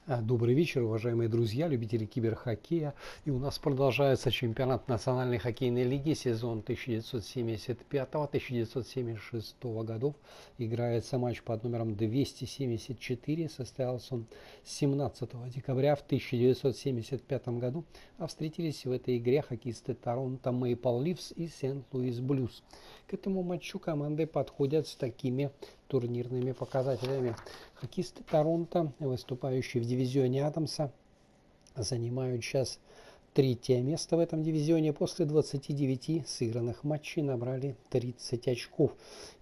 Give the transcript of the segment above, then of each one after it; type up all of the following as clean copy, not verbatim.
Добрый вечер, уважаемые друзья, любители киберхоккея. И у нас продолжается чемпионат Национальной хоккейной лиги, сезон 1975-1976 годов. Играется матч под номером 274. Состоялся он 17 декабря в 1975 году. А встретились в этой игре хоккеисты Торонто Мэйпл Ливс и Сент-Луис Блюз. К этому матчу команды подходят с такими турнирными показателями. Хоккеисты Торонто, выступающие в дивизионе Адамса, занимают сейчас третье место в этом дивизионе. После 29 сыгранных матчей набрали 30 очков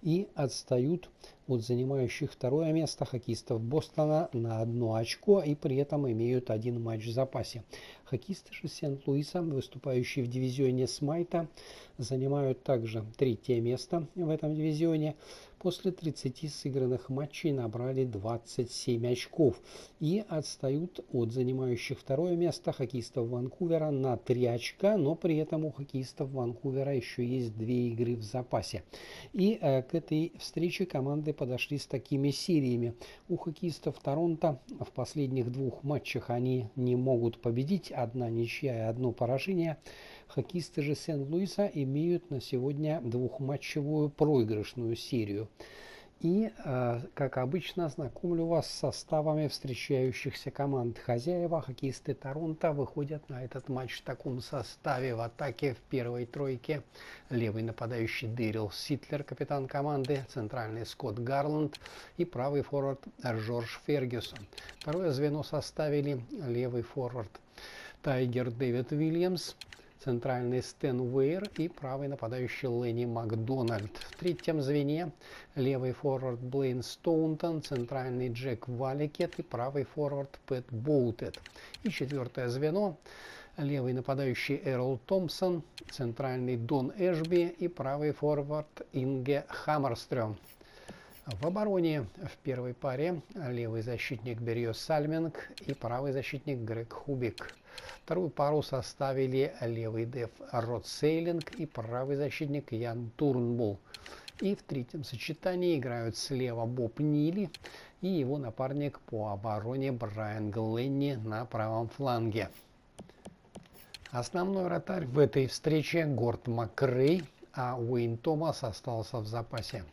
и отстают от занимающих второе место хоккеистов Бостона на 1 очко и при этом имеют 1 матч в запасе. Хоккеисты же Сент-Луиса, выступающие в дивизионе Смайта, занимают также третье место в этом дивизионе. После 30 сыгранных матчей набрали 27 очков и отстают от занимающих второе место хоккеистов Ванкувера на 3 очка, но при этом у хоккеистов Ванкувера еще есть 2 игры в запасе. И к этой встрече команды подошли с такими сериями. У хоккеистов Торонто в последних 2 матчах они не могут победить, 1 ничья и 1 поражение. Хоккеисты же Сент-Луиса имеют на сегодня 2-матчевую проигрышную серию. И, как обычно, знакомлю вас с составами встречающихся команд. Хозяева, хоккеисты Торонто, выходят на этот матч в таком составе. В атаке в первой тройке левый нападающий Дэрил Ситлер, капитан команды, центральный Скотт Гарланд и правый форвард Джордж Фергюсон. Второе звено составили левый форвард Тайгер Дэвид Уильямс, центральный Стэн Уэйр и правый нападающий Ленни Макдональд. В третьем звене левый форвард Блейн Стоунтон, центральный Джек Валикет и правый форвард Пэт Боутед. И четвертое звено левый нападающий Эрл Томпсон, центральный Дон Эшби и правый форвард Инге Хаммерстрём. В обороне в первой паре левый защитник Берьё Сальминг и правый защитник Грег Хубик. Вторую пару составили левый деф Род Сейлинг и правый защитник Ян Турнбул. И в третьем сочетании играют слева Боб Нили и его напарник по обороне Брайан Гленни на правом фланге. Основной вратарь в этой встрече Горд Макрей, а Уэйн Томас остался в запасе.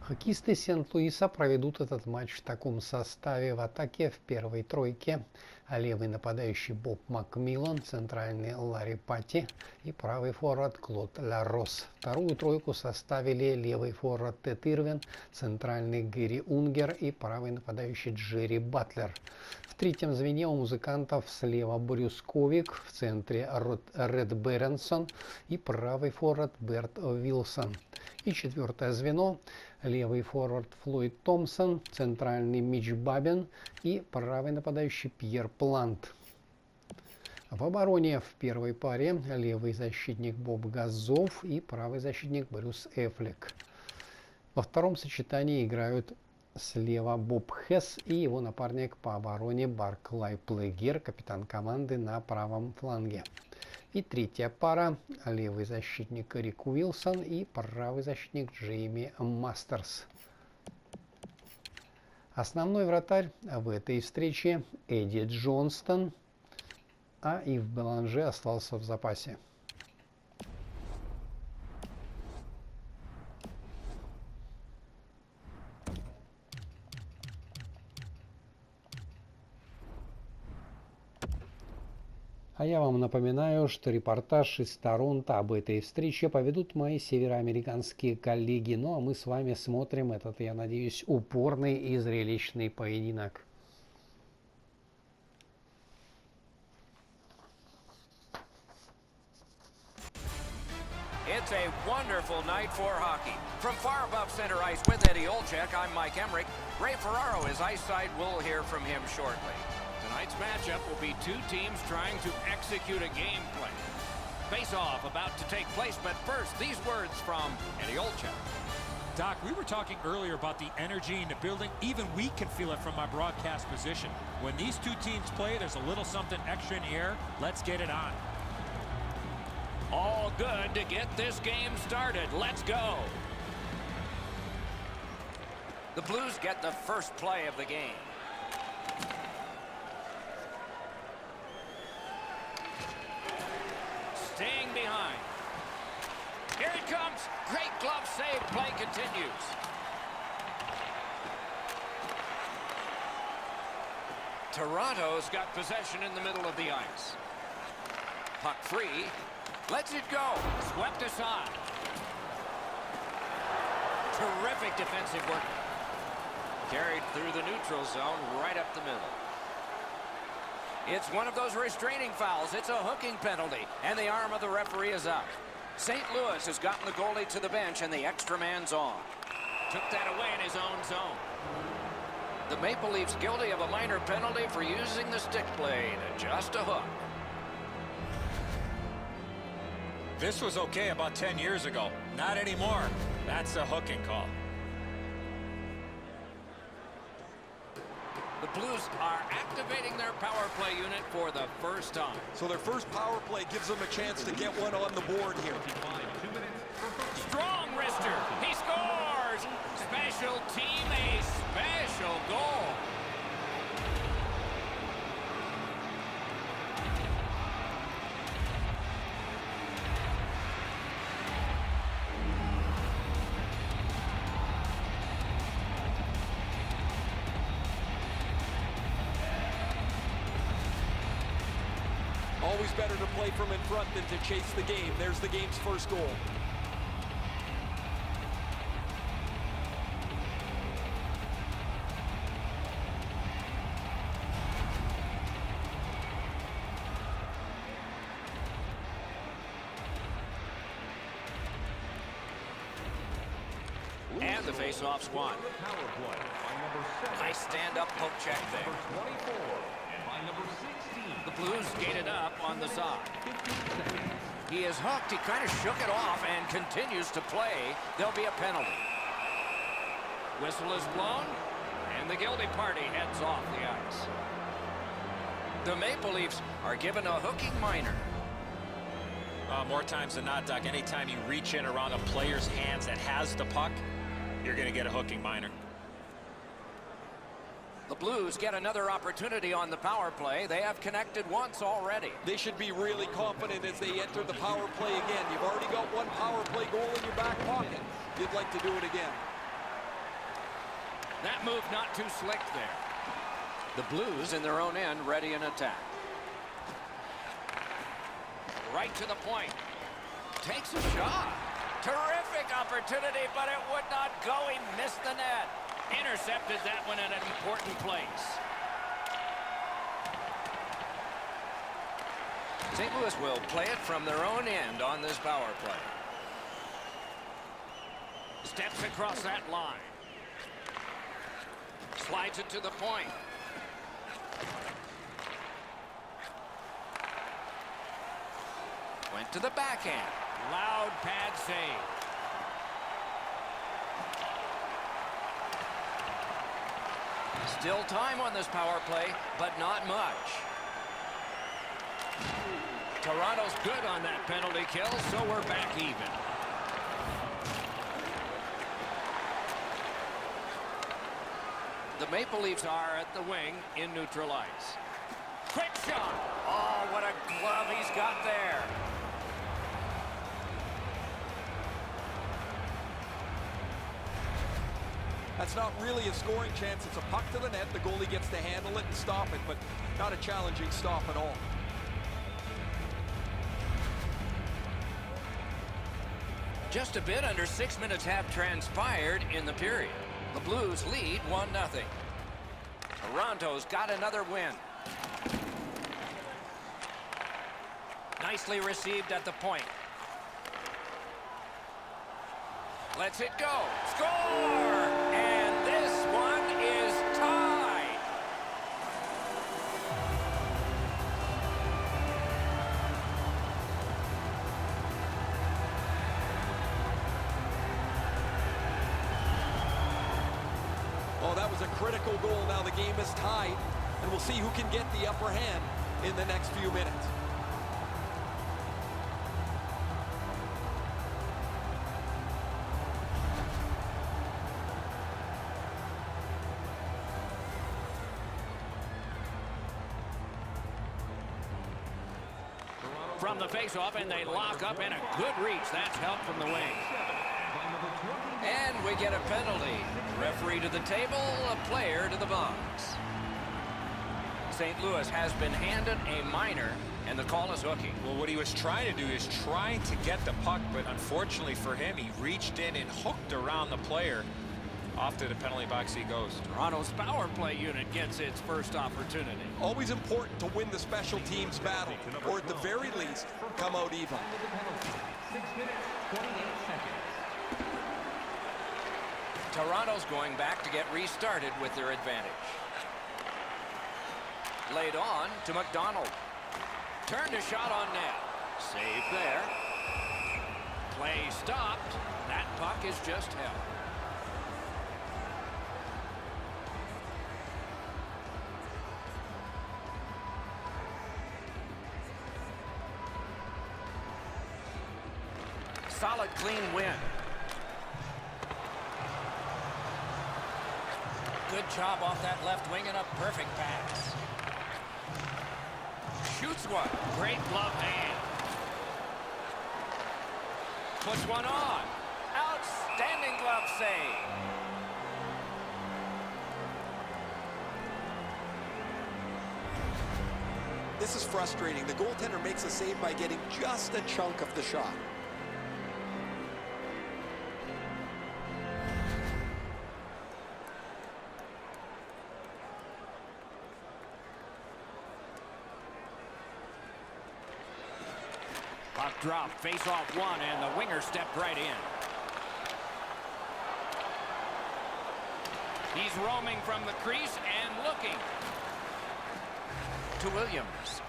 Хоккеисты Сент-Луиса проведут этот матч в таком составе. В атаке в первой тройке левый нападающий Боб Макмиллан, центральный Ларри Патти и правый форвард Клод Ларос. Вторую тройку составили левый форвард Тед Ирвин, центральный Гэри Унгер и правый нападающий Джерри Батлер. В третьем звене у музыкантов слева Брюс Ковик, в центре Ред Беренсон и правый форвард Берт Уилсон. И четвертое звено левый форвард Флойд Томпсон, центральный Митч Бабин и правый нападающий Пьер Плант. В обороне в первой паре левый защитник Боб Газов и правый защитник Брюс Эфлек. Во втором сочетании играют слева Боб Хесс и его напарник по обороне Барклай Плегер, капитан команды на правом фланге. И третья пара левый защитник Рик Уилсон и правый защитник Джейми Мастерс. Основной вратарь в этой встрече Эдди Джонстон, а Ив Беланже остался в запасе. А я вам напоминаю, что репортаж из Торонто об этой встрече поведут мои североамериканские коллеги. Ну а мы с вами смотрим этот, я надеюсь, упорный и зрелищный поединок. It's a wonderful night for hockey. From far above center ice with Eddie Olczyk, I'm Mike Emmerich. Ray Ferraro is ice side. We'll hear from him shortly. Tonight's matchup will be 2 teams trying to execute a game plan. Face-off about to take place, but first, these words from Eddie Olczyk. Doc, we were talking earlier about the energy in the building. Even we can feel it from our broadcast position. When these two teams play, there's a little something extra in the air. Let's get it on. All good to get this game started. Let's go. The Blues get the first play of the game. Staying behind. Here it comes. Great glove save. Play continues. Toronto's got possession in the middle of the ice. Puck free. Lets it go. Swept aside. Terrific defensive work. Carried through the neutral zone right up the middle. It's one of those restraining fouls. It's a hooking penalty, and the arm of the referee is out. St. Louis has gotten the goalie to the bench, and the extra man's on. Took that away in his own zone. The Maple Leafs guilty of a minor penalty for using the stick blade. Just a hook. This was okay about 10 years ago. Not anymore. That's a hooking call. The Blues are activating their power play unit for the first time. So their first power play gives them a chance to get one on the board here. Strong wrister. He scores. Special team, a special goal. Always better to play from in front than to chase the game. There's the game's first goal. And the face-off's won. Nice stand-up poke check there. The Blues gated up on the side. He is hooked. He kind of shook it off and continues to play. There'll be a penalty. Whistle is blown, and the guilty party heads off the ice. The Maple Leafs are given a hooking minor. More times than not, Doc, anytime you reach in around a player's hands that has the puck, you're going to get a hooking minor. The Blues get another opportunity on the power play. They have connected once already. They should be really confident as they enter the power play again. You've already got one power play goal in your back pocket. You'd like to do it again. That move not too slick there. The Blues in their own end ready in attack. Right to the point. Takes a shot. Terrific opportunity, but it would not go. He missed the net. Intercepted that one at an important place. St. Louis will play it from their own end on this power play. Steps across that line. Slides it to the point. Went to the backhand. Loud pad save. Still time on this power play, but not much. Toronto's good on that penalty kill, so we're back even. The Maple Leafs are at the wing in neutral ice. Quick shot. Oh, what a glove he's got there. That's not really a scoring chance. It's a puck to the net. The goalie gets to handle it and stop it, but not a challenging stop at all. Just a bit under 6 minutes have transpired in the period. The Blues lead 1-0. Toronto's got another win. Nicely received at the point. Lets it go. Score! And this one is tied. Well, that was a critical goal. Now the game is tied, and we'll see who can get the upper hand in the next few minutes. From the face-off, and they lock up, and a good reach. That's help from the wing. And we get a penalty. Referee to the table, a player to the box. St. Louis has been handed a minor, and the call is hooking. Well, what he was trying to do is trying to get the puck, but unfortunately for him, he reached in and hooked around the player. Off to the penalty box he goes. Toronto's power play unit gets its first opportunity. Always important to win the special teams battle, or at the very least, come out even. 6 minutes, 28 seconds. Toronto's going back to get restarted with their advantage. Laid on to McDonald. Turned a shot on net. Save there. Play stopped. That puck is just held. Solid, clean win. Good job off that left wing and a perfect pass. Shoots one. Great glove hand. Puts one on. Outstanding glove save. This is frustrating. The goaltender makes a save by getting just a chunk of the shot. Puck drop, face off one, and the winger stepped right in. He's roaming from the crease and looking to Williams.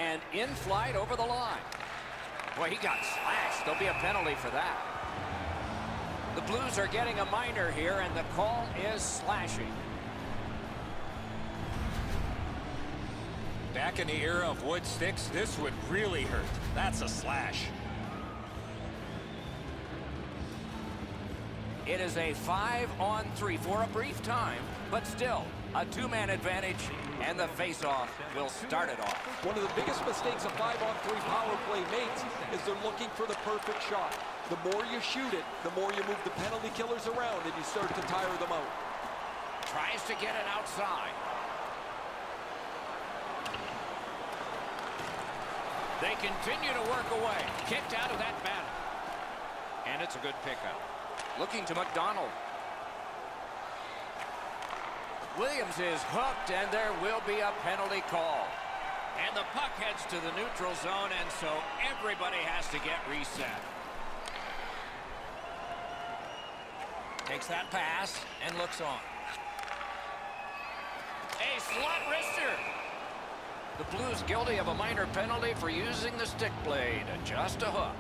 And in flight over the line. Boy, he got slashed. There'll be a penalty for that. The Blues are getting a minor here, and the call is slashing. Back in the era of wood sticks, this would really hurt. That's a slash. It is a 5-on-3 for a brief time, but still a two-man advantage, and the face-off will start it off. One of the biggest mistakes a 5-on-3 power play makes is they're looking for the perfect shot. The more you shoot it, the more you move the penalty killers around, and you start to tire them out. Tries to get it outside. They continue to work away. Kicked out of that battle. And it's a good pickup. Looking to McDonald. Williams is hooked, and there will be a penalty call. And the puck heads to the neutral zone, and so everybody has to get reset. Takes that pass and looks on. A slot wrister. The Blues guilty of a minor penalty for using the stick blade. Just a hook.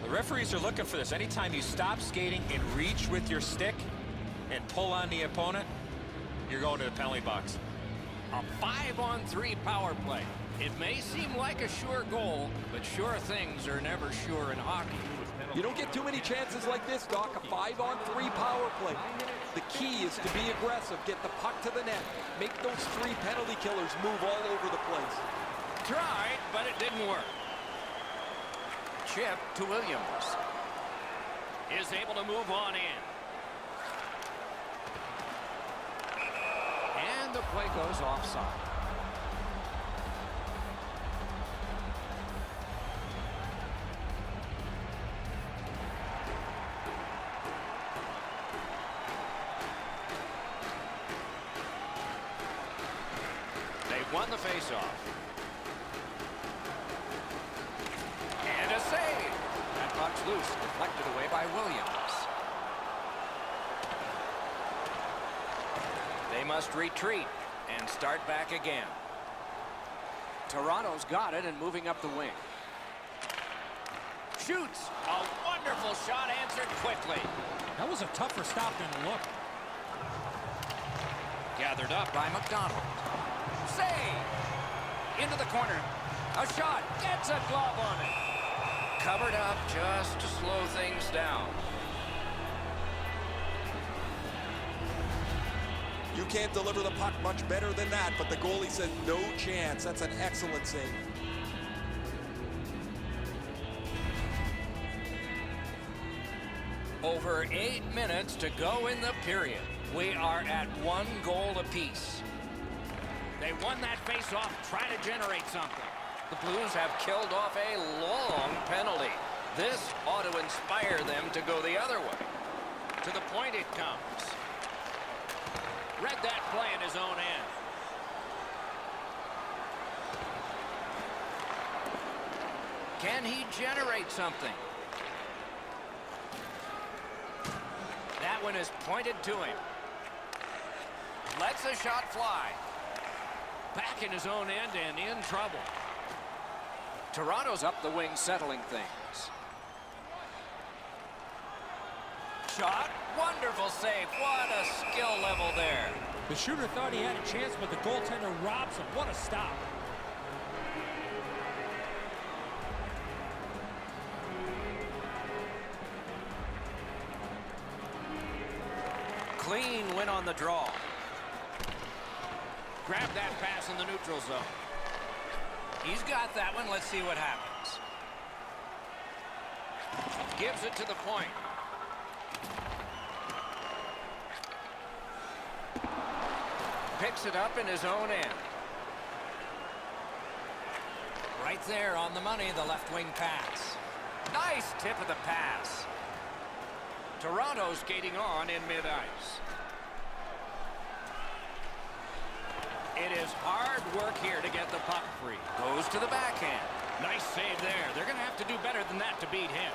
The referees are looking for this. Anytime you stop skating and reach with your stick and pull on the opponent, you're going to the penalty box. A 5-on-3 power play. It may seem like a sure goal, but sure things are never sure in hockey. You don't get too many chances like this, Doc. A 5-on-3 power play. The key is to be aggressive, get the puck to the net, make those three penalty killers move all over the place. Tried, but it didn't work. Chip to Williams. Is able to move on in. And the play goes offside. Won the faceoff. And a save. That puck's loose, deflected away by Williams. They must retreat and start back again. Toronto's got it and moving up the wing. shoots. A wonderful shot answered quickly. That was a tougher stop than it looked. Gathered up by McDonald. Save! Into the corner. A shot. Gets a glove on it. Covered up just to slow things down. You can't deliver the puck much better than that, but the goalie said no chance. That's an excellent save. Over 8 minutes to go in the period. We are at 1 goal apiece. They won that face-off, trying to generate something. The Blues have killed off a long penalty. This ought to inspire them to go the other way. To the point it comes. Read that play in his own end. Can he generate something? That one is pointed to him. Lets the shot fly. Back in his own end and in trouble. Toronto's up the wing settling things. Shot. Wonderful save. What a skill level there. The shooter thought he had a chance, but the goaltender robs him. What a stop. Clean win on the draw. Grab that pass in the neutral zone. He's got that one. Let's see what happens. Gives it to the point. Picks it up in his own end. Right there on the money, the left wing pass. Nice tip of the pass. Toronto skating on in mid-ice. It is hard work here to get the puck free. Goes to the backhand. Nice save there. They're going to have to do better than that to beat him.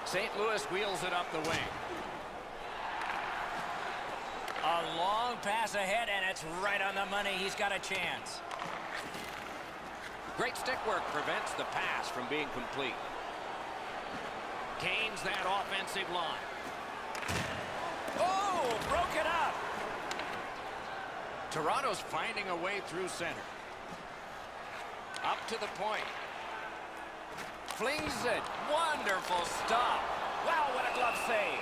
St. Louis wheels it up the wing. A long pass ahead, and it's right on the money. He's got a chance. Great stick work prevents the pass from being complete. Gains that offensive line. Oh, broke it up. Toronto's finding a way through center. Up to the point. Flings it. Wonderful stop. Wow, what a glove save.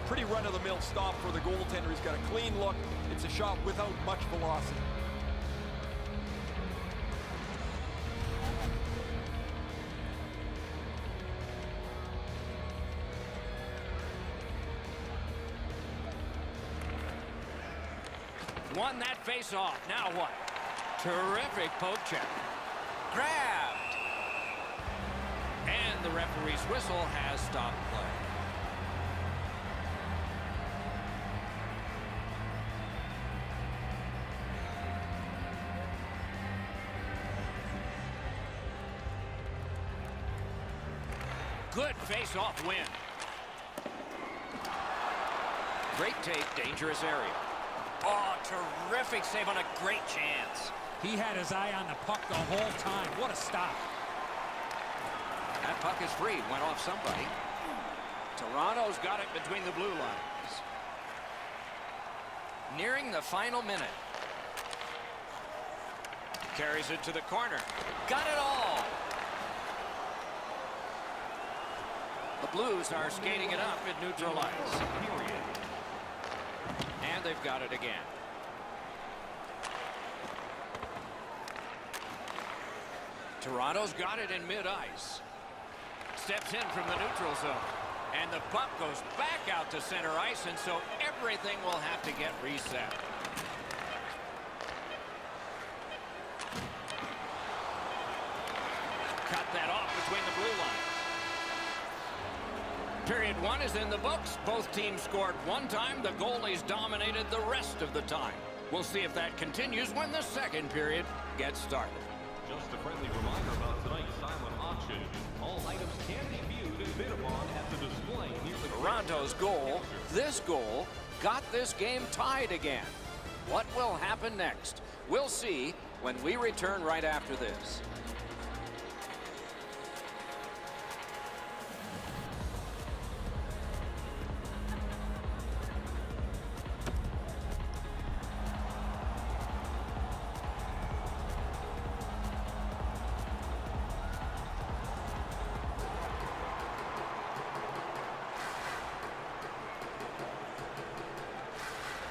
Pretty run-of-the-mill stop for the goaltender. He's got a clean look. It's a shot without much velocity. Won that face-off. Now what? Terrific poke check. Grabbed. And the referee's whistle has stopped play. Good face-off win. Great take, dangerous area. Oh, terrific save on a great chance. He had his eye on the puck the whole time. What a stop. That puck is free. Went off somebody. Toronto's got it between the blue lines. Nearing the final minute. Carries it to the corner. Got it all. The Blues are skating it up at neutral ice. And they've got it again. Toronto's got it in mid-ice. Steps in from the neutral zone. And the puck goes back out to center ice, and so everything will have to get reset. Cut that off between the blue lines. Period 1 is in the books. Both teams scored one time. The goalies dominated the rest of the time. We'll see if that continues when the second period gets started. Just a friendly reminder about tonight's silent auction. All items can be viewed and bid upon at the display near the Toronto's goal, this goal, got this game tied again. What will happen next? We'll see when we return right after this.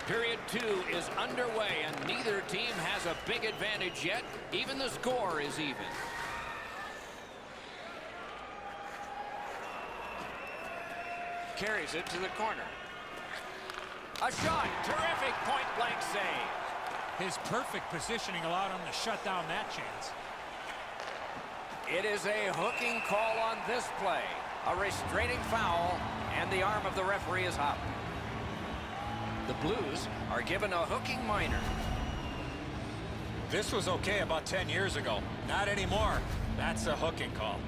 Period 2 is underway, and neither team has a big advantage yet. Even the score is even. Carries it to the corner. A shot. Terrific point-blank save. His perfect positioning allowed him to shut down that chance. It is a hooking call on this play. A restraining foul, and the arm of the referee is up. The Blues are given a hooking minor. This was okay about 10 years ago. Not anymore. That's a hooking call.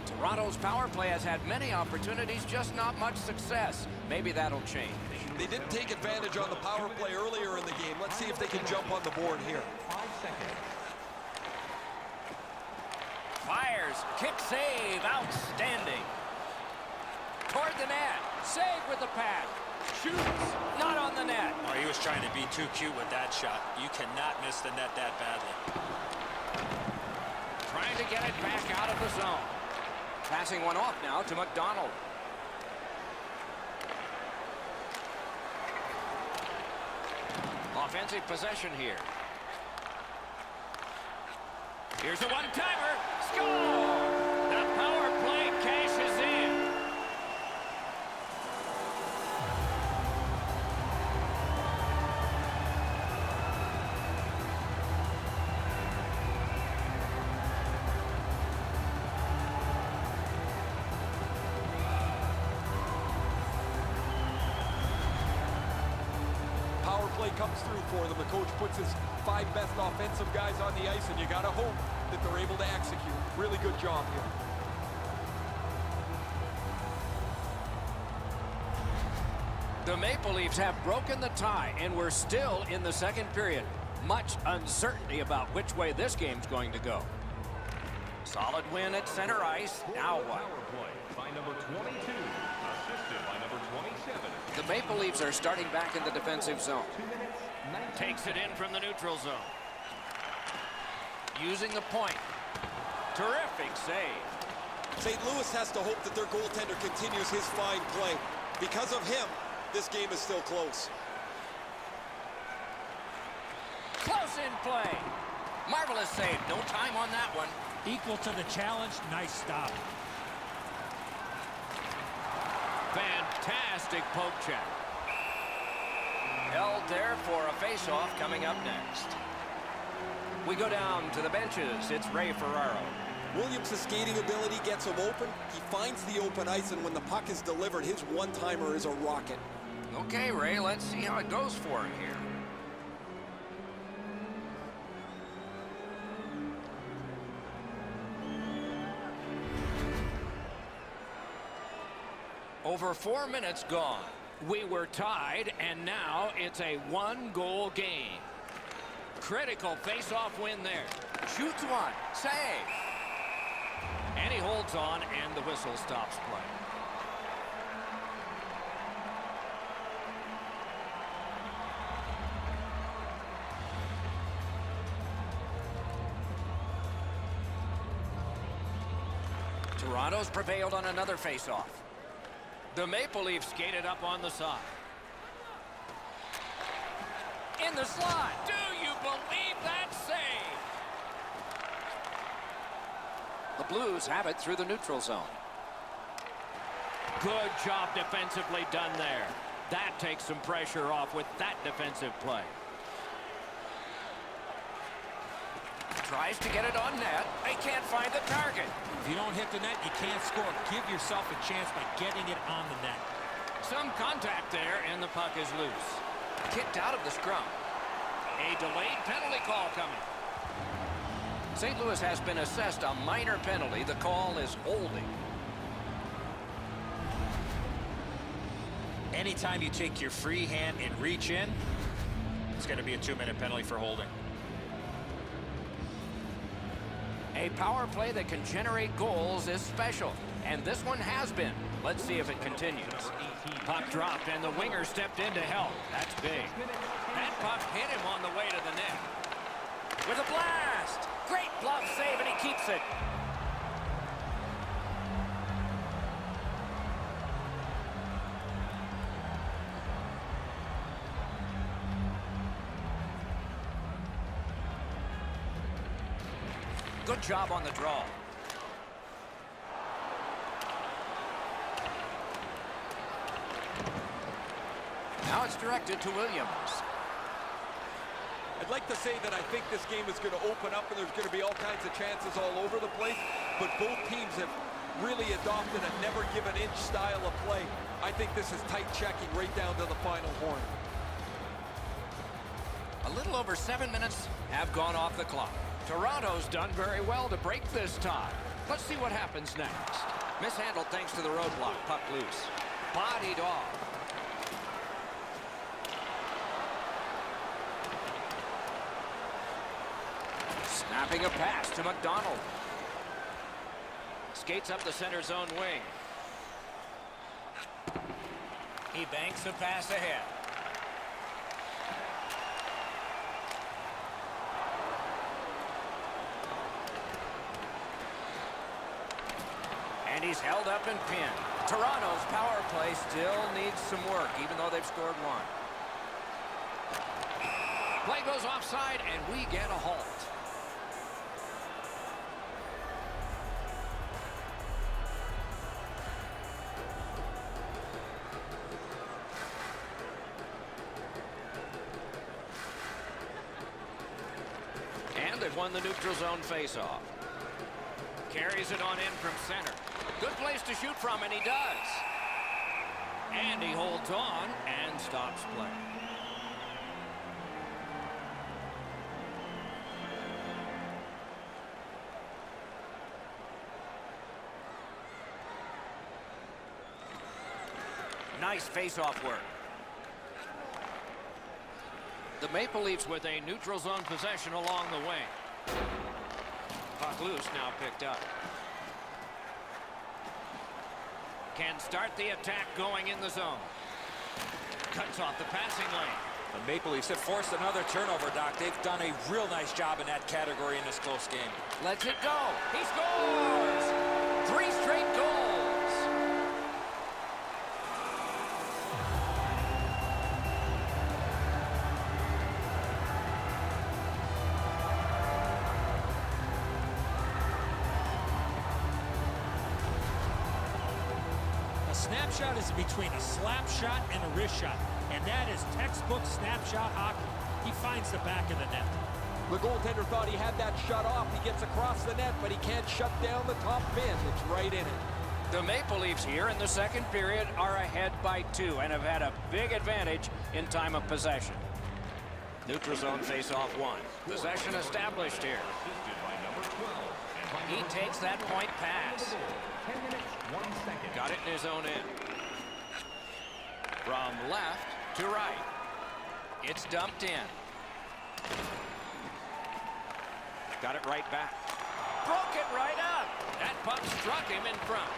Toronto's power play has had many opportunities, just not much success. Maybe that'll change. They didn't take advantage on the power play earlier in the game. Let's see if they can jump on the board here. 5 seconds. Fires. Kick save. Outstanding. Toward the net. Save with the pad. Shoots. Not on the net. Oh, he was trying to be too cute with that shot. You cannot miss the net that badly. Trying to get it back out of the zone. Passing one off now to McDonald. Offensive possession here. Here's a one-timer. Score! The power play cashes in. Play comes through for them. The coach puts his 5 best offensive guys on the ice, and you got to hope that they're able to execute. Really good job here. The Maple Leafs have broken the tie, and we're still in the second period. Much uncertainty about which way this game's going to go. Solid win at center ice. Now what? Power play by number 22, assisted by number 27. The Maple Leafs are starting back in the defensive zone. 2 minutes, 19 Takes it in from the neutral zone. Using the point. Terrific save. St. Louis has to hope that their goaltender continues his fine play. Because of him, this game is still close. Close in play. Marvelous save. No time on that one. Equal to the challenge. Nice stop. Fantastic poke check. Held there for a face-off coming up next. We go down to the benches. It's Ray Ferraro. Williams' skating ability gets him open. He finds the open ice, and when the puck is delivered, his one-timer is a rocket. Okay, Ray, let's see how it goes for him here. Over 4 minutes gone. We were tied, and now it's a 1-goal game. Critical face-off win there. Shoots one. Save. And he holds on, and the whistle stops play. Toronto's prevailed on another face-off. The Maple Leafs skated up on the side. In the slot. Do you believe that save? The Blues have it through the neutral zone. Good job defensively done there. That takes some pressure off with that defensive play. Tries to get it on net. They can't find the target. If you don't hit the net, you can't score. Give yourself a chance by getting it on the net. Some contact there, and the puck is loose. Kicked out of the scrum. A delayed penalty call coming. St. Louis has been assessed a minor penalty. The call is holding. Anytime you take your free hand and reach in, it's going to be a 2-minute penalty for holding. A power play that can generate goals is special, and this one has been. Let's see if it continues. Puck dropped, and the winger stepped in to help. That's big. That puck hit him on the way to the net. With a blast! Great glove save, and he keeps it. Good job on the draw. Now it's directed to Williams. I'd like to say that I think this game is going to open up and there's going to be all kinds of chances all over the place, but both teams have really adopted a never-give-an-inch style of play. I think this is tight checking right down to the final horn. A little over 7 minutes have gone off the clock. Toronto's done very well to break this tie. Let's see what happens next. Mishandled thanks to the roadblock. Puck loose. Bodied off. Snapping a pass to McDonald. Skates up the center zone wing. He banks a pass ahead. And he's held up and pinned. Toronto's power play still needs some work, even though they've scored one. Play goes offside, and we get a halt. And they've won the neutral zone faceoff. Carries it on in from center. Good place to shoot from, and he does. And he holds on and stops play. Nice face-off work. The Maple Leafs with a neutral zone possession along the wing. Puck loose, now picked up. Can start the attack going in the zone. Cuts off the passing lane. The Maple Leafs have forced another turnover, Doc. They've done a real nice job in that category in this close game. Lets it go. He scores! 3 straight goals. Snapshot is between a slap shot and a wrist shot, and that is textbook snapshot hockey. He finds the back of the net. The goaltender thought he had that shut off. He gets across the net, but he can't shut down the top bin. It's right in it. The Maple Leafs here in the second period are ahead by 2 and have had a big advantage in time of possession. Neutral zone face-off 1. Possession established here. He takes that point pass. Got it in his own end. From left to right. It's dumped in. Got it right back. Broke it right up. That puck struck him in front.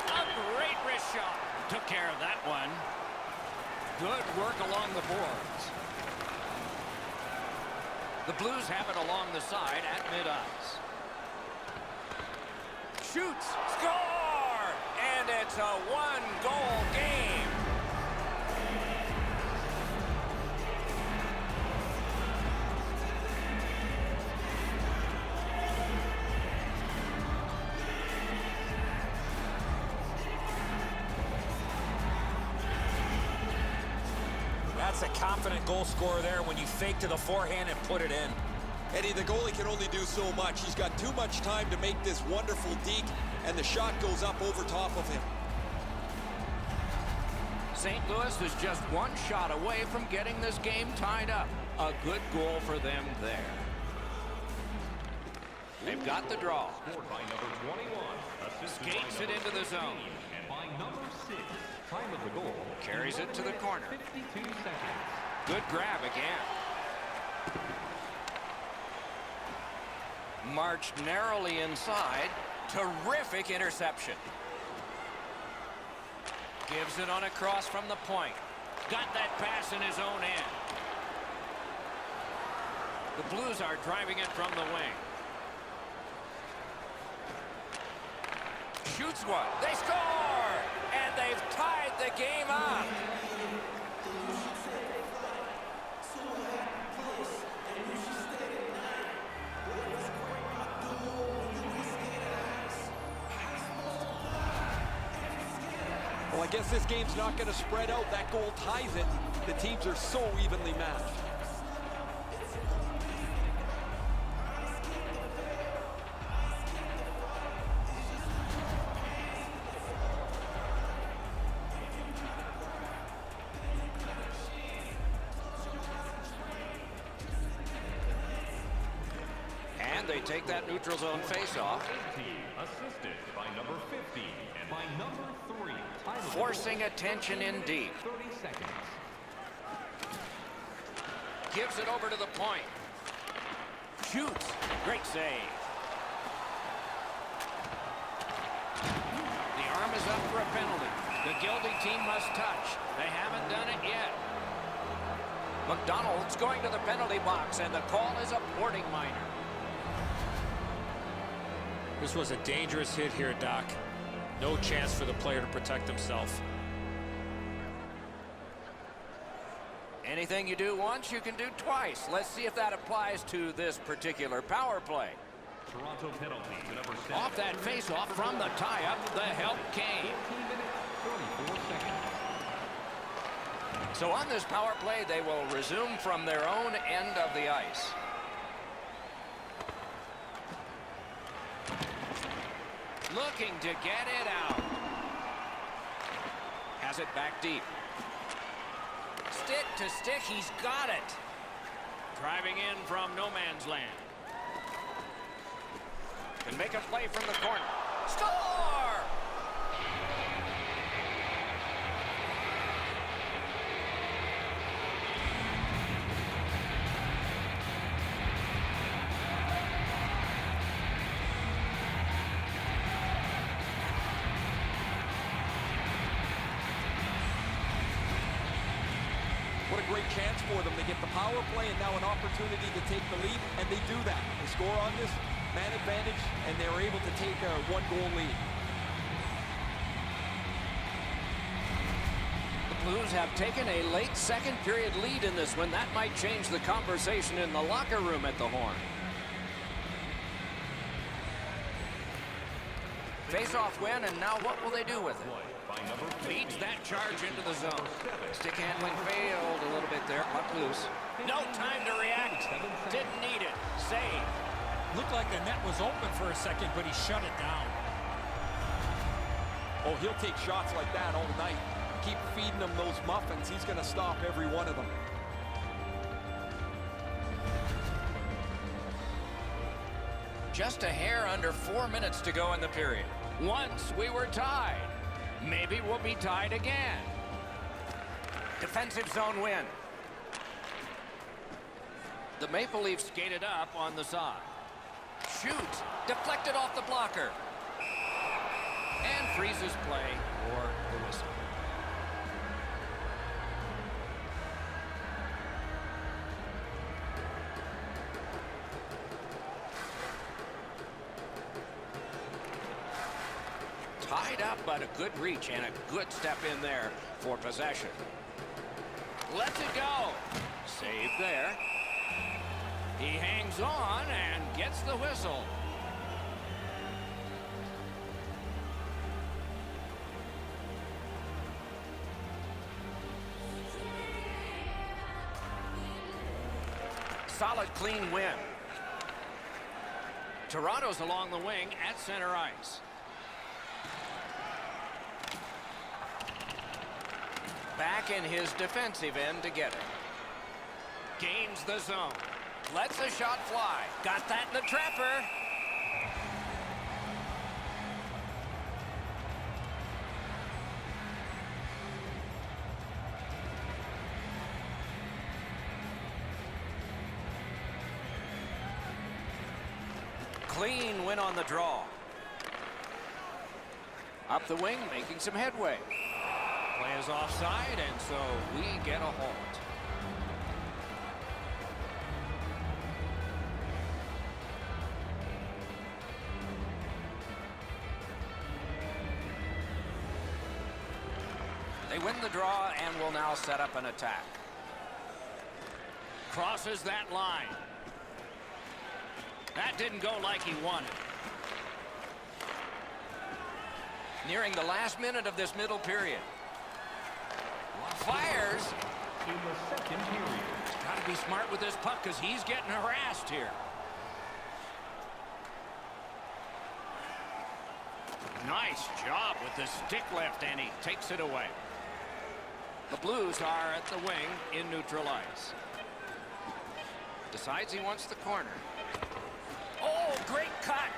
A great wrist shot. Took care of that one. Good work along the boards. The Blues have it along the side at mid-ice. Shoots, score, and it's a 1-goal game. That's a confident goal scorer there when you fake to the forehand and put it in. Eddie, the goalie can only do so much. He's got too much time to make this wonderful deke, and the shot goes up over top of him. St. Louis is just 1 shot away from getting this game tied up. A good goal for them there. They've got the draw. Scored by number 21. Skates it into the zone. And by number 6, Time of the goal. Carries it to the corner. 52 seconds. Good grab again. Marched narrowly inside. Terrific interception. Gives it on a cross from the point. Got that pass in his own end. The Blues are driving it from the wing. Shoots one. They score! And they've tied the game up. Well, I guess this game's not going to spread out. That goal ties it. The teams are so evenly matched. And they take that neutral zone face-off. Assisted by number 50 and by number 3. Time of the Forcing goal. attention indeed. 30 seconds. Gives it over to the point. Shoots. Great save. The arm is up for a penalty. The guilty team must touch. They haven't done it yet. McDonald's going to the penalty box, and the call is a boarding minor. This was a dangerous hit here, Doc. No chance for the player to protect himself. Anything you do once, you can do twice. Let's see if that applies to this particular power play. Toronto penalty to number 7. Off that face-off from the tie-up, the help came. 15 minutes, 34 seconds. So on this power play, they will resume from their own end of the ice. Looking to get it out. Has it back deep. Stick to stick, he's got it. Driving in from no man's land. Can make a play from the corner. Score! What a great chance for them. They get the power play and now an opportunity to take the lead, and they do that. They score on this man advantage, and they're able to take a one-goal lead. The Blues have taken a late second period lead in this one. That might change the conversation in the locker room at the Horn. Face-off win, and now what will they do with it? By number 50. Leads that charge into the zone. Stick handling failed a little bit there. Puck loose. No time to react. Didn't need it. Save. Looked like the net was open for a second, but he shut it down. Oh, he'll take shots like that all night. Keep feeding him those muffins. He's going to stop every one of them. Just a hair under 4 minutes to go in the period. Once we were tied. Maybe we'll be tied again. Defensive zone win. The Maple Leafs skated up on the side. Shoots. Deflected off the blocker. And freezes play for the whistle. Tied up, but a good reach and a good step in there for possession. Lets it go. Save there. He hangs on and gets the whistle. Solid, clean win. Toronto's along the wing at center ice. Back in his defensive end to get it. Gains the zone. Lets the shot fly. Got that in the trapper. clean win on the draw. Up the wing, making some headway. Play is offside, and so we get a halt. They win the draw and will now set up an attack. Crosses that line. That didn't go like he wanted. Nearing the last minute of this middle period. Fires. In the second period. Got to be smart with this puck because he's getting harassed here. Nice job with the stick lift, and he takes it away. The Blues are at the wing in neutral ice. Decides he wants the corner. Oh, great cut.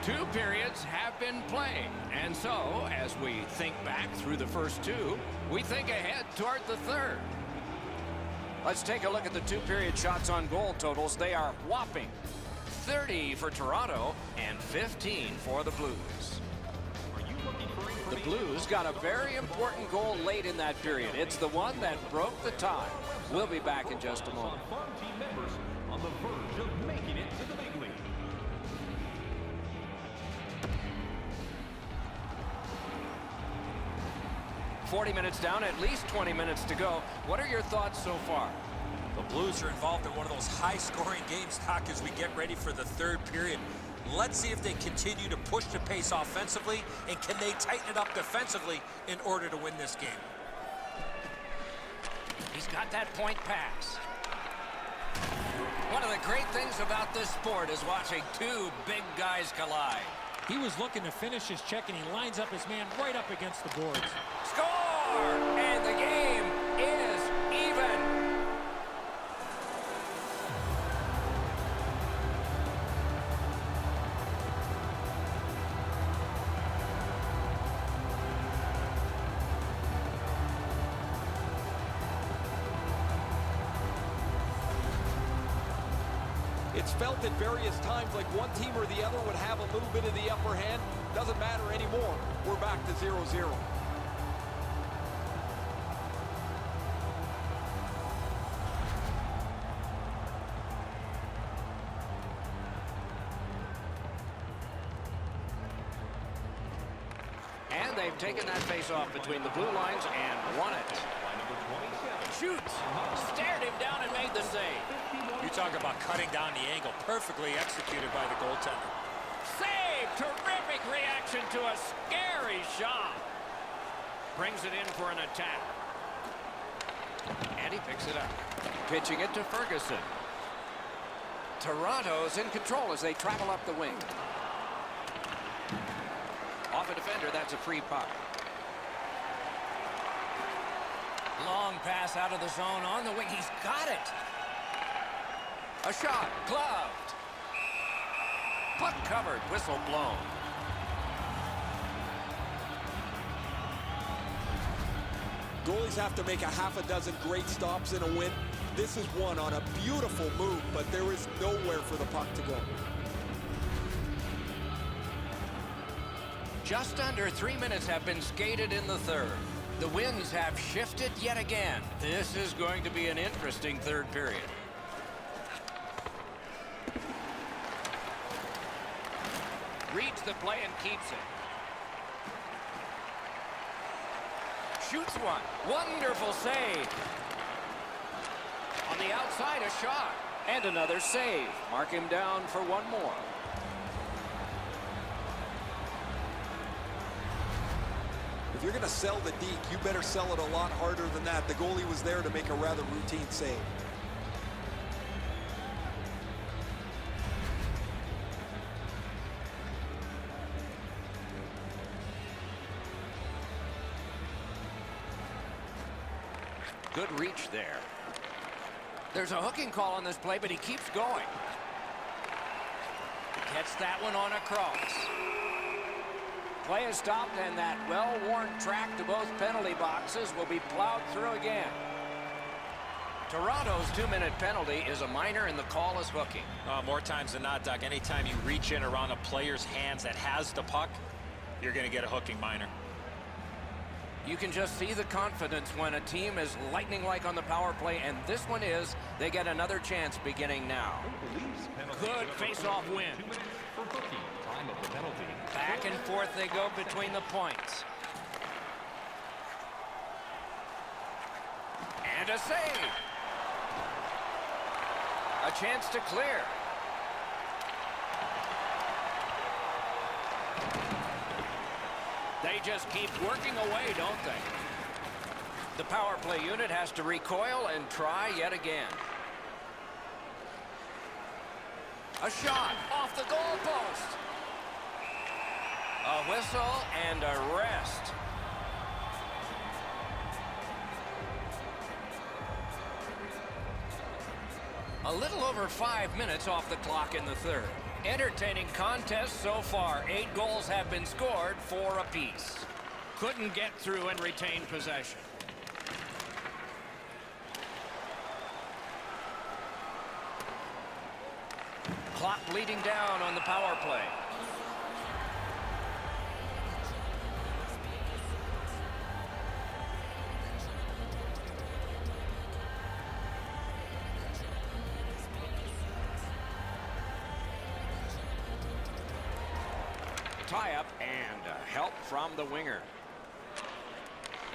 Two periods have been played, and so as we think back through the first two, we think ahead toward the third. Let's take a look at the two-period shots on goal totals. They are whopping 30 for Toronto and 15 for the Blues. The Blues got a very important goal late in that period. It's the one that broke the tie. We'll be back in just a moment. Farm team members on the verge of making it to the big league. .40 minutes down, at least 20 minutes to go. What are your thoughts so far? The Blues are involved in one of those high-scoring games, Doc, as we get ready for the third period. Let's see if they continue to push the pace offensively, and can they tighten it up defensively in order to win this game. He's got that point pass. One of the great things about this sport is watching two big guys collide. He was looking to finish his check, and he lines up his man right up against the boards. Score! And the game is even. It's felt at various times like one team or the other would have a little bit of the upper hand. Doesn't matter anymore. We're back to 0-0. And they've taken that face-off between the blue lines and won it. Shoots, stared him down and made the save. You talk about cutting down the angle, perfectly executed by the goaltender. Save! Terrific reaction to a scary shot. Brings it in for an attack. And he picks it up. Pitching it to Ferguson. Toronto's in control as they travel up the wing. Off a defender, that's a free puck. Long pass out of the zone on the wing. He's got it. A shot, gloved. Puck covered, whistle blown. Goalies have to make a half a dozen great stops in a win. This is one on a beautiful move, but there is nowhere for the puck to go. Just under 3 minutes have been skated in the third. The winds have shifted yet again. This is going to be an interesting third period. Reads the play and keeps it. Shoots one. Wonderful save. On the outside, a shot. And another save. Mark him down for one more. If you're going to sell the deke, you better sell it a lot harder than that. The goalie was there to make a rather routine save. Good reach there. There's a hooking call on this play, but he keeps going. Gets that one on a cross. Play is stopped, and that well-worn track to both penalty boxes will be plowed through again. Toronto's 2-minute penalty is a minor, and the call is hooking. More times than not, Doc, anytime you reach in around a player's hands that has the puck, you're going to get a hooking minor. You can just see the confidence when a team is lightning-like on the power play, and this one is. They get another chance beginning now. Good face-off win. 2 minutes for hooking. Time of the penalty. Back and forth they go between the points. And a save. A chance to clear. They just keep working away, don't they? The power play unit has to recoil and try yet again. A shot off the goalpost. A whistle and a rest. A little over 5 minutes off the clock in the third. Entertaining contest so far. 8 goals have been scored, 4 apiece. Couldn't get through and retain possession. Clock bleeding down on the power play. Tie-up and help from the winger.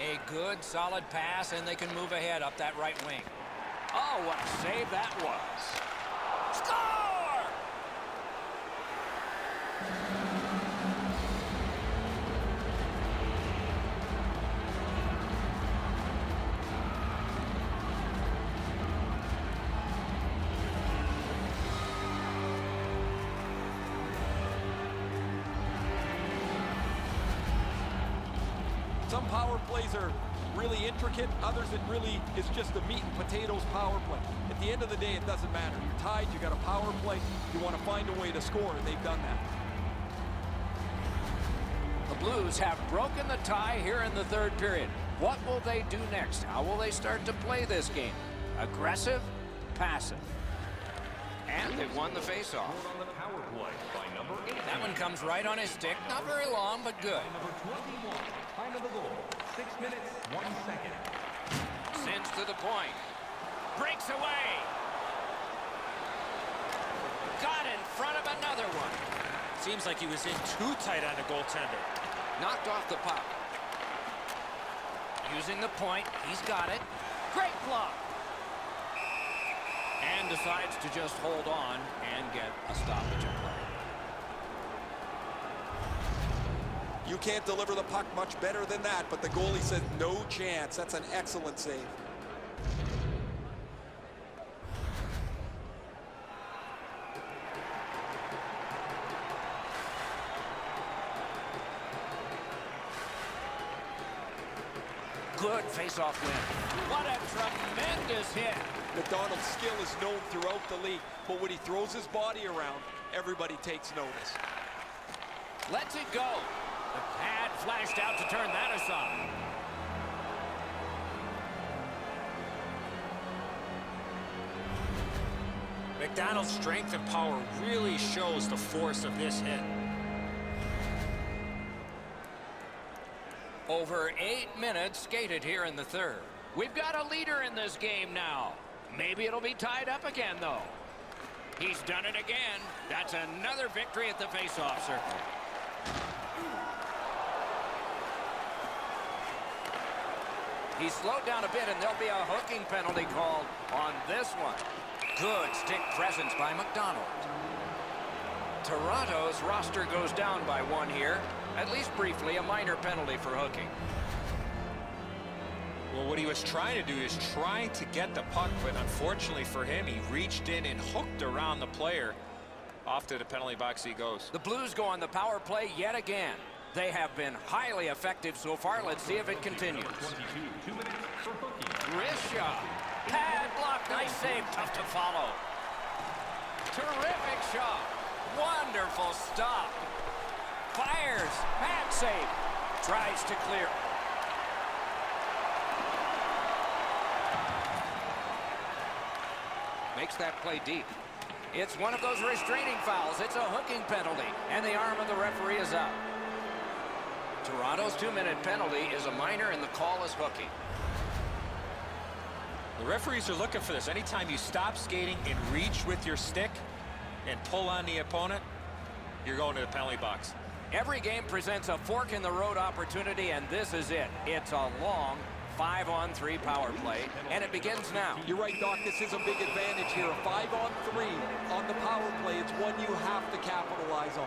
A good, solid pass, and they can move ahead up that right wing. Oh, what a save that was. Score! Some power plays are really intricate, others it really is just a meat and potatoes power play. At the end of the day, it doesn't matter. You're tied, you got a power play, you want to find a way to score, and they've done that. The Blues have broken the tie here in the third period. What will they do next? How will they start to play this game? Aggressive? Passive? And they've won the faceoff. On the power play by number 8. That one comes right on his stick. Not very long, but good. Number 21. Time of the goal. 6 minutes, 1 second. Sends to the point. Breaks away. Got in front of another one. Seems like he was in too tight on the goaltender. Knocked off the puck. Using the point. He's got it. Great block. And decides to just hold on and get a stoppage in play. You can't deliver the puck much better than that, but the goalie said no chance. That's an excellent save. Good face-off win. What a tremendous hit. McDonald's skill is known throughout the league, but when he throws his body around, everybody takes notice. Lets it go. The pad flashed out to turn that aside. McDonald's strength and power really shows the force of this hit. Over 8 minutes skated here in the third. We've got a leader in this game now. Maybe it'll be tied up again, though. He's done it again. That's another victory at the face-off circle. He slowed down a bit, and there'll be a hooking penalty called on this one. Good stick presence by McDonald. Toronto's roster goes down by 1 here. At least briefly, a minor penalty for hooking. Well, what he was trying to do is trying to get the puck, but unfortunately for him, he reached in and hooked around the player. Off to the penalty box he goes. The Blues go on the power play yet again. They have been highly effective so far. Let's see if it continues. 22. 2 minutes for hooking. Wrist shot. Pad block. Nice save. Tough to follow. Terrific shot. Wonderful stop. Fires. Pad save. Tries to clear. makes that play deep. It's one of those restraining fouls. It's a hooking penalty, and the arm of the referee is up. Toronto's 2-minute penalty is a minor, and the call is hooking. The referees are looking for this. Anytime you stop skating and reach with your stick and pull on the opponent, you're going to the penalty box. Every game presents a fork-in-the-road opportunity, and this is it. It's a long 5-on-3 power play, and it begins now. You're right, Doc. This is a big advantage here. A 5-on-3 on the power play. It's one you have to capitalize on.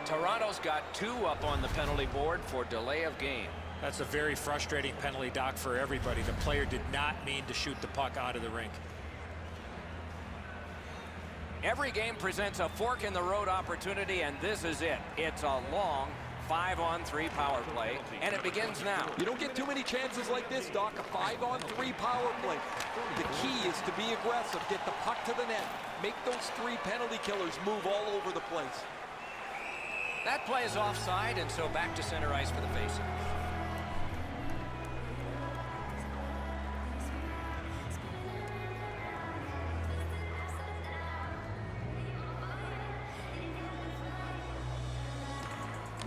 Toronto's got 2 up on the penalty board for delay of game. That's a very frustrating penalty, Doc, for everybody. The player did not mean to shoot the puck out of the rink. Every game presents a fork-in-the-road opportunity, and this is it. It's a long 5-on-3 power play, and it begins now. You don't get too many chances like this, Doc. A 5-on-3 power play. The key is to be aggressive, get the puck to the net, make those 3 penalty killers move all over the place. That play is offside, and so back to center ice for the faceoff.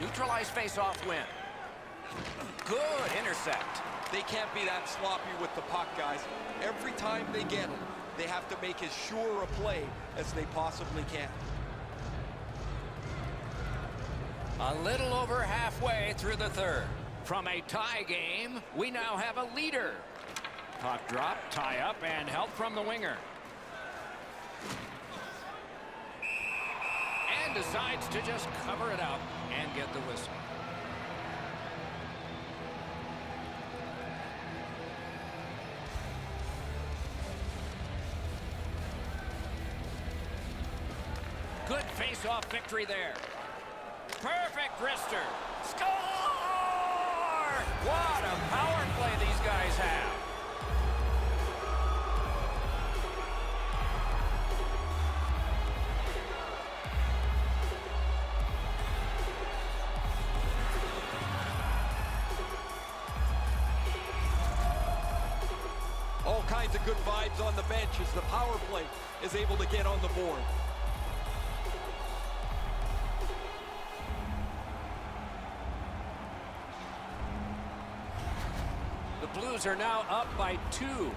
Neutralized face-off win. Good intercept. They can't be that sloppy with the puck, guys. Every time they get it, they have to make as sure a play as they possibly can. A little over halfway through the third. From a tie game, we now have a leader. Puck drop, tie up, and help from the winger. And decides to just cover it up and get the whistle. Good face-off victory there. Perfect wrister. Score! What a power play these guys have. All kinds of good vibes on the bench as the power play is able to get on the board. The Blues are now up by 2.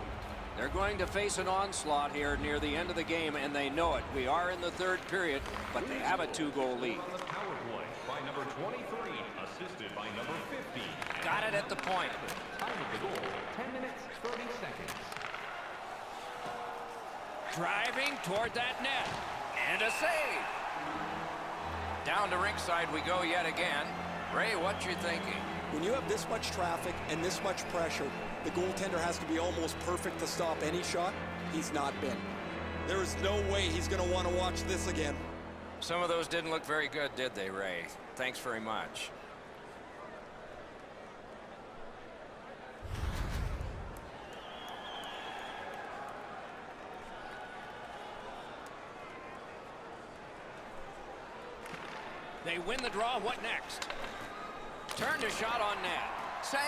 They're going to face an onslaught here near the end of the game, and they know it. We are in the third period, but they have a 2-goal lead. On the power play by number 23, assisted by number 50. Got it at the point. Time of the goal, 10 minutes, 30 seconds. Driving toward that net. And a save. Down to rinkside we go yet again. Ray, what you thinking? When you have this much traffic and this much pressure, the goaltender has to be almost perfect to stop any shot. He's not been. There is no way he's going to want to watch this again. Some of those didn't look very good, did they, Ray? Thanks very much. They win the draw. What next? Turned a shot on net. Save.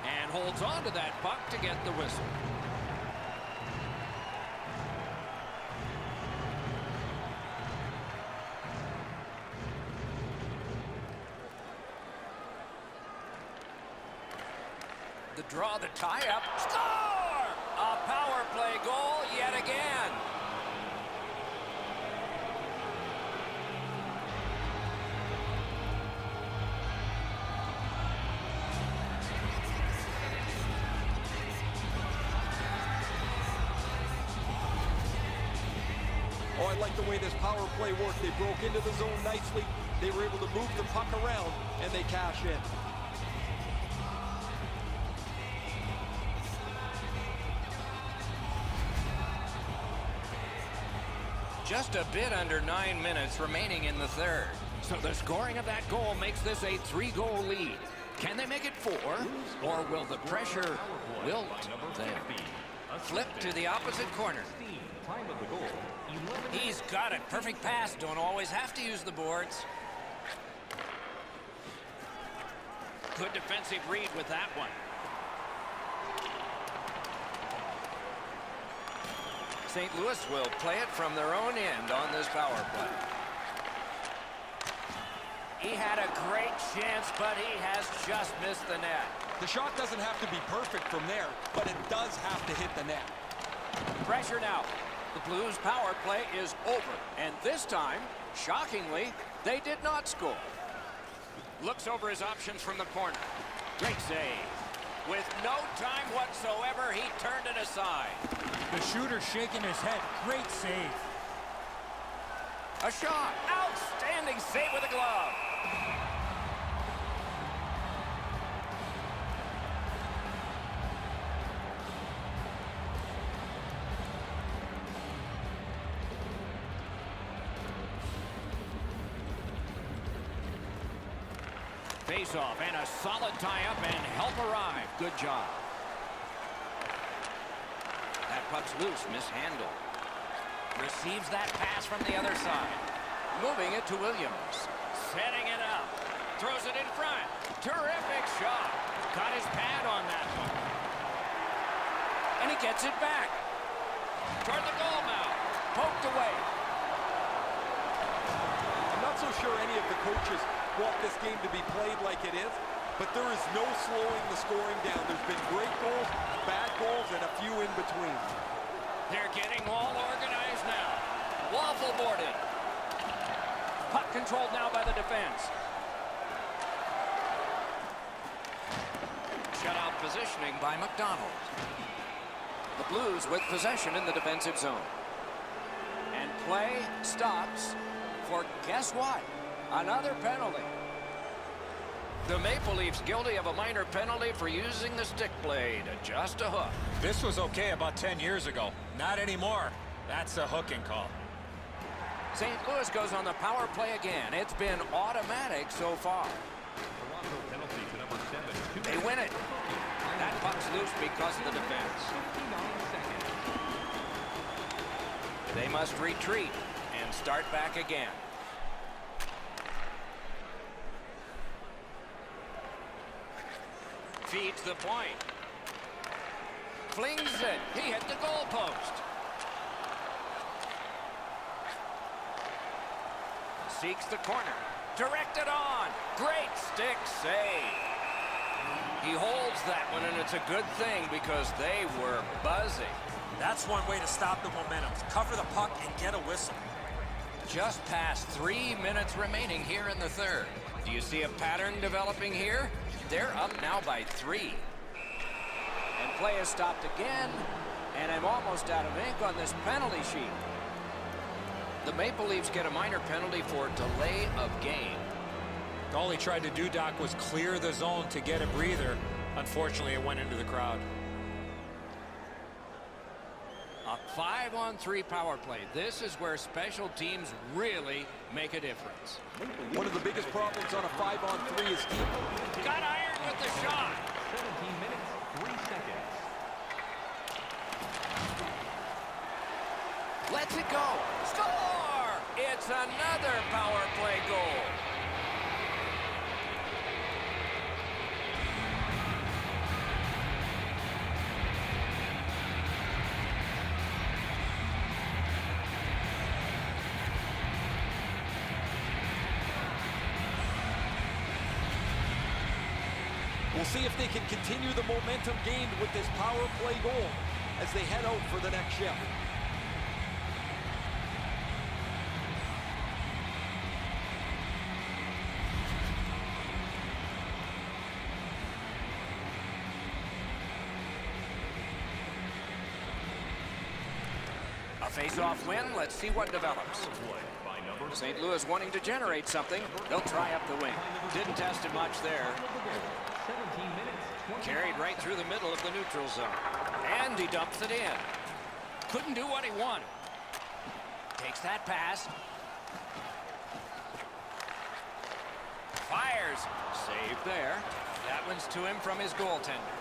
And holds on to that puck to get the whistle. The draw, the tie-up. Score! A power play goal yet again. Oh, I like the way this power play worked. They broke into the zone nicely. They were able to move the puck around, and they cash in. Just a bit under 9 minutes remaining in the third. So the scoring of that goal makes this a 3-goal lead. Can they make it 4? Or will the pressure wilt them? Flip to the opposite corner. Time of the goal, 11. He's got it. Perfect pass. Don't always have to use the boards. Good defensive read with that one. St. Louis will play it from their own end on this power play. He had a great chance, but he has just missed the net. The shot doesn't have to be perfect from there, but it does have to hit the net. Pressure now. The Blues power play is over. And this time, shockingly, they did not score. Looks over his options from the corner. Great save. With no time whatsoever, he turned it aside. The shooter shaking his head. Great save. A shot. Outstanding save with a glove. Face-off and a solid tie-up and help arrive. Good job. That puck's loose, mishandled. Receives that pass from the other side. Moving it to Williams. Setting it up. Throws it in front. Terrific shot. Got his pad on that one. And he gets it back. Toward the goal mouth. Poked away. I'm not so sure any of the coaches want this game to be played like it is, but there is no slowing the scoring down. There's been great goals, bad goals, and a few in between. They're getting all organized now. Waffle boarded. Puck controlled now by the defense. Shutout positioning by McDonald. The Blues with possession in the defensive zone. And play stops for guess what? Another penalty. The Maple Leafs guilty of a minor penalty for using the stick blade. Just a hook. This was okay about 10 years ago. Not anymore. That's a hooking call. St. Louis goes on the power play again. It's been automatic so far. Toronto penalty to number 7. They win it. That puck's loose because of the defense. 59 seconds. They must retreat and start back again. Feeds the point. Flings it. He hit the goalpost. Seeks the corner. Directed on. Great stick save. He holds that one, and it's a good thing because they were buzzing. That's one way to stop the momentum. Cover the puck and get a whistle. Just past 3 minutes remaining here in the third. Do you see a pattern developing here? They're up now by 3. And play is stopped again. And I'm almost out of ink on this penalty sheet. The Maple Leafs get a minor penalty for delay of game. All he tried to do, Doc, was clear the zone to get a breather. Unfortunately, it went into the crowd. A 5-on-3 power play. This is where special teams really make a difference. One of the biggest problems on a 5-on-3 is Got iron with the shot. 17 minutes, 3 seconds. Lets it go. Score! It's another power play goal. We'll see if they can continue the momentum gained with this power play goal as they head out for the next shift. A face-off win. Let's see what develops. St. Louis wanting to generate something. They'll try up the wing. Didn't test it much there. 17 minutes, 20. Carried right through the middle of the neutral zone. And he dumps it in. Couldn't do what he wanted. Takes that pass. Fires. Save there. That one's to him from his goaltender.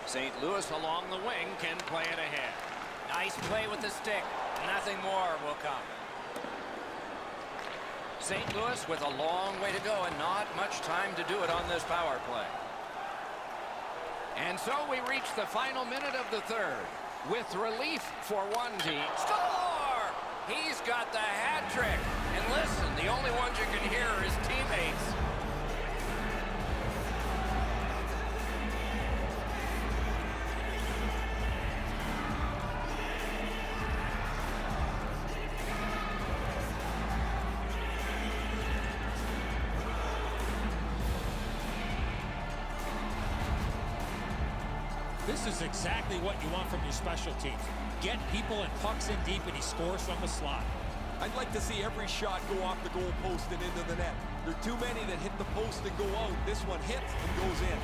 St. Louis along the wing can play it ahead. Nice play with the stick. Nothing more will come. St. Louis with a long way to go and not much time to do it on this power play. And so we reach the final minute of the third. with relief for one team. Score! He's got the hat trick. And listen, the only ones you can hear are his teammates. This is exactly what you want from your special teams. Get people and pucks in deep, and he scores from the slot. I'd like to see every shot go off the goal post and into the net. There are too many that hit the post and go out. This one hits and goes in.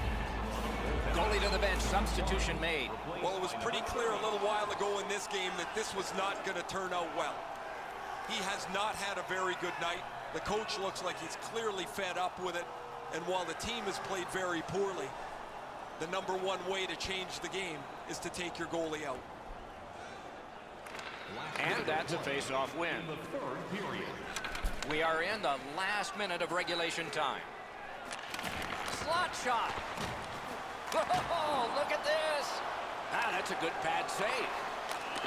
Goalie to the bench, substitution made. Well, it was pretty clear a little while ago in this game that this was not going to turn out well. He has not had a very good night. The coach looks like he's clearly fed up with it. And while the team has played very poorly, the number one way to change the game is to take your goalie out. And that's a face-off win. We are in the last minute of regulation time. Slot shot. Oh, look at this. Ah, that's a good pad save.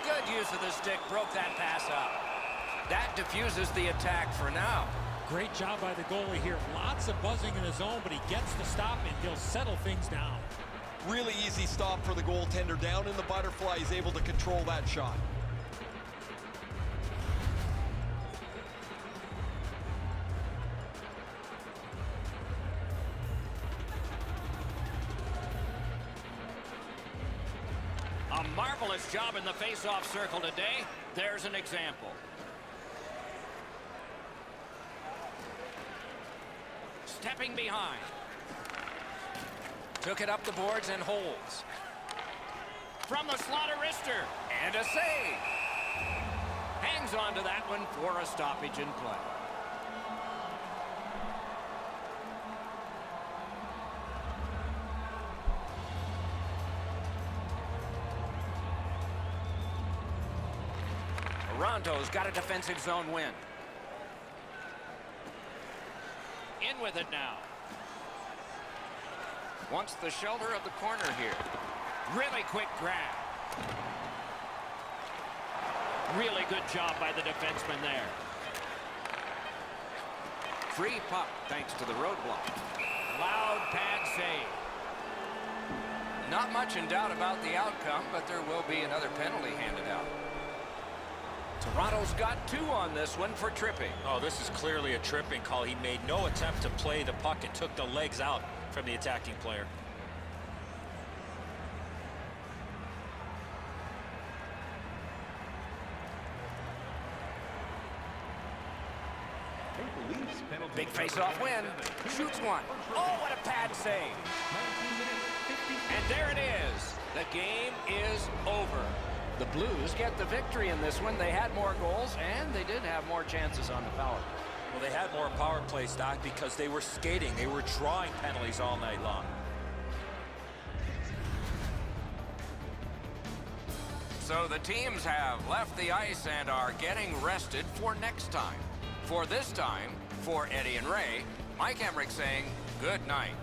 Good use of the stick, broke that pass up. That diffuses the attack for now. Great job by the goalie here. Lots of buzzing in his zone, but he gets the stop, and he'll settle things down. Really easy stop for the goaltender. Down in the butterfly, he's able to control that shot. A marvelous job in the face-off circle today. There's an example. Stepping behind. Took it up the boards and holds. From the slot, a wrister. And a save. Hangs on to that one for a stoppage in play. Toronto's got a defensive zone win. In with it now. Wants the shoulder of the corner here. Really quick grab. Really good job by the defenseman there. Free puck thanks to the roadblock. Loud pad save. Not much in doubt about the outcome, but there will be another penalty handed out. Toronto's got 2 on this one for tripping. Oh, this is clearly a tripping call. He made no attempt to play the puck and took the legs out from the attacking player. Big face-off win. Shoots one. Oh, what a pad save. And there it is. The game is over. The Blues get the victory in this one. They had more goals, and they did have more chances on the power play. Well, they had more power plays, Doc, because they were skating. They were drawing penalties all night long. So the teams have left the ice and are getting rested for next time. For this time, for Eddie and Ray, Mike Emmerich saying good night.